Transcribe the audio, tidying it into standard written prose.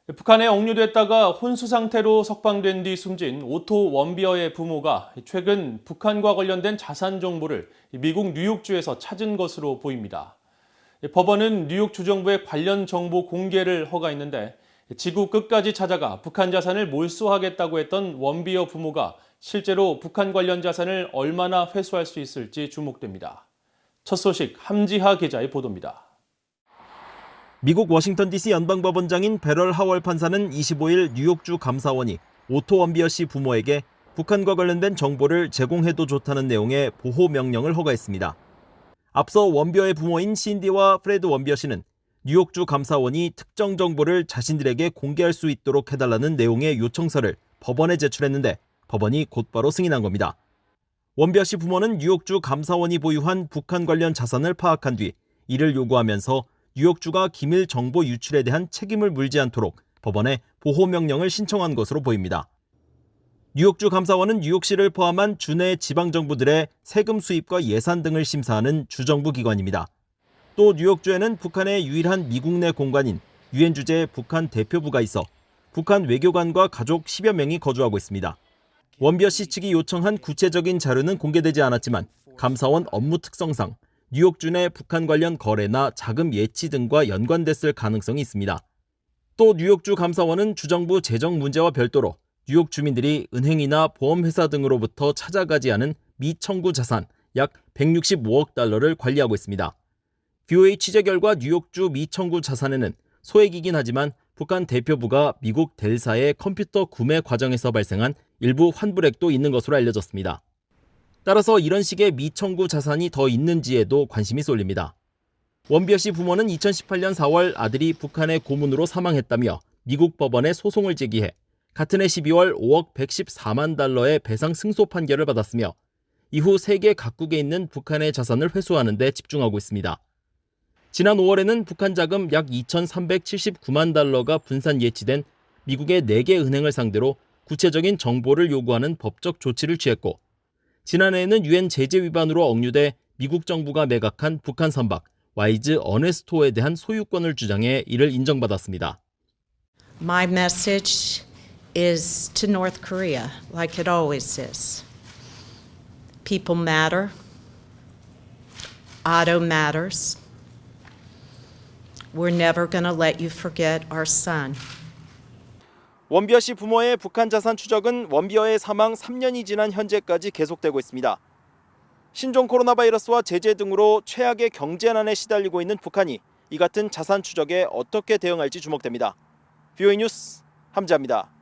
북한에 억류됐다가 혼수 상태로 석방된 뒤 숨진 오토 원비어의 부모가 최근 북한과 관련된 자산 정보를 미국 뉴욕주에서 찾은 것으로 보입니다. 법원은 뉴욕 주정부의 관련 정보 공개를 허가했는데 지구 끝까지 찾아가 북한 자산을 몰수하겠다고 했던 원비어 부모가 실제로 북한 관련 자산을 얼마나 회수할 수 있을지 주목됩니다. 첫 소식 함지하 기자의 보도입니다. 미국 워싱턴 DC 연방법원장인 베럴 하월 판사는 25일 뉴욕주 감사원이 오토 원비어 씨 부모에게 북한과 관련된 정보를 제공해도 좋다는 내용의 보호 명령을 허가했습니다. 앞서 원비어의 부모인 신디와 프레드 원비어 씨는 뉴욕주 감사원이 특정 정보를 자신들에게 공개할 수 있도록 해달라는 내용의 요청서를 법원에 제출했는데 법원이 곧바로 승인한 겁니다. 원비어 씨 부모는 뉴욕주 감사원이 보유한 북한 관련 자산을 파악한 뒤 이를 요구하면서 뉴욕주가 기밀 정보 유출에 대한 책임을 물지 않도록 법원에 보호명령을 신청한 것으로 보입니다. 뉴욕주 감사원은 뉴욕시를 포함한 주내 지방정부들의 세금 수입과 예산 등을 심사하는 주정부 기관입니다. 또 뉴욕주에는 북한의 유일한 미국 내 공관인 유엔 주재 북한 대표부가 있어 북한 외교관과 가족 10여 명이 거주하고 있습니다. 원비어 씨 측이 요청한 구체적인 자료는 공개되지 않았지만 감사원 업무 특성상 뉴욕주 내 북한 관련 거래나 자금 예치 등과 연관됐을 가능성이 있습니다. 또 뉴욕주 감사원은 주정부 재정 문제와 별도로 뉴욕 주민들이 은행이나 보험회사 등으로부터 찾아가지 않은 미청구 자산 약 165억 달러를 관리하고 있습니다. VOA 취재 결과 뉴욕주 미청구 자산에는 소액이긴 하지만 북한 대표부가 미국 델사의 컴퓨터 구매 과정에서 발생한 일부 환불액도 있는 것으로 알려졌습니다. 따라서 이런 식의 미청구 자산이 더 있는지에도 관심이 쏠립니다. 원비어 씨 부모는 2018년 4월 아들이 북한의 고문으로 사망했다며 미국 법원에 소송을 제기해 같은 해 12월 5억 114만 달러의 배상 승소 판결을 받았으며 이후 세계 각국에 있는 북한의 자산을 회수하는 데 집중하고 있습니다. 지난 5월에는 북한 자금 약 2,379만 달러가 분산 예치된 미국의 4개 은행을 상대로 구체적인 정보를 요구하는 법적 조치를 취했고 지난해에는 유엔 제재 위반으로 억류돼 미국 정부가 매각한 북한 선박 와이즈 어네스토에 대한 소유권을 주장해 이를 인정받았습니다. My message is to North Korea, like it always is. People matter. Otto matters. We're never going to let you forget our son. 원비어 씨 부모의 북한 자산 추적은 원비어의 사망 3년이 지난 현재까지 계속되고 있습니다. 신종 코로나 바이러스와 제재 등으로 최악의 경제난에 시달리고 있는 북한이 이 같은 자산 추적에 어떻게 대응할지 주목됩니다. VOA 뉴스 함지아입니다.